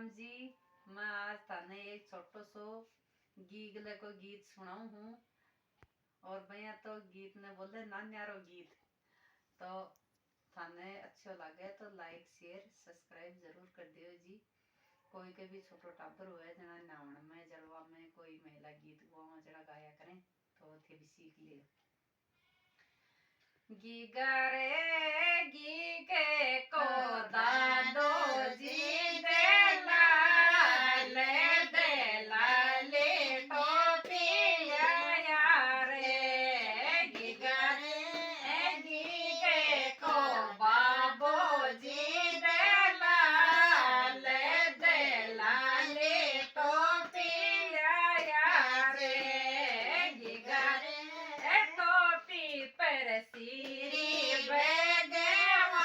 राम जी। मैं आज थाने एक छोटो सो गीगले को गीत सुनाऊ हूँ। और भैया तो गीत ने बोले ना न्यारो गीत। तो थाने अच्छो लगे तो लाइक शेयर सब्सक्राइब जरूर कर दियो जी। कोई के भी छोटो टाबर हुए जना नावण में जलवा में कोई महिला गीत गाँव जरा गाया करें तो थे भी सीख लियो। गीगा रे गी के को दादो जी देला ले टोपिया रे गीगा रे गी के को बाबो जी देला ले टोपिया रे गीगा रे टोपी पर सिरी भगवान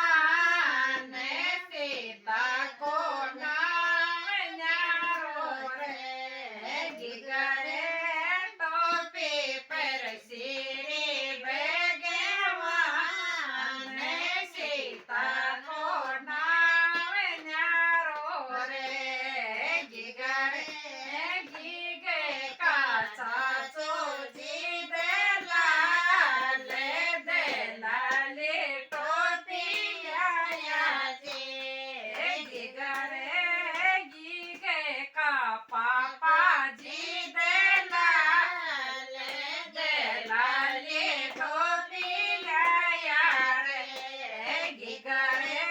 सीता को नाम न्यारो रे गीगा रे टोपी पर सिरी भगवान सीता को नाम न्यारो रे गीगा रे गीगे का सासो जी देला ले टोपिया जी गीगा रे गीगे का पापा जी देला ले टोपिया रे गीगा रे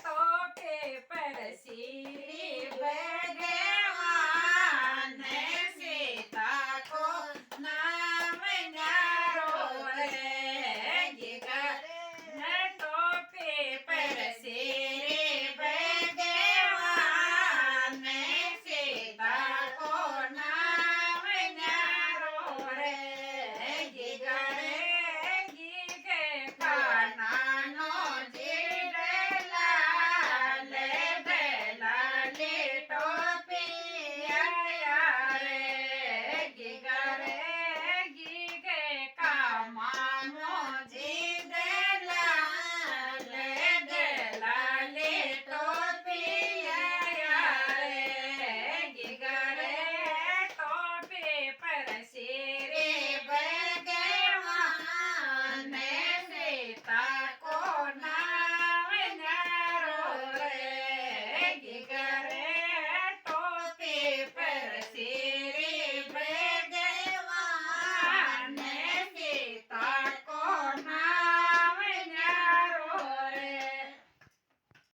टोपी पर सिरी भगवान सीता को नाम न्यारो रे गीगा रे टोपी पर सिरी भगवान सीता को नाम न्यारो रे गीगा रे गीगे का नानो जी देला ले टोपिया रे गीगा रे गीगे का मानो जी देला ले टोपिया रे गीगा रे टोपी पर सिरी भगवान सीता को नाम न्यारो रे गीगा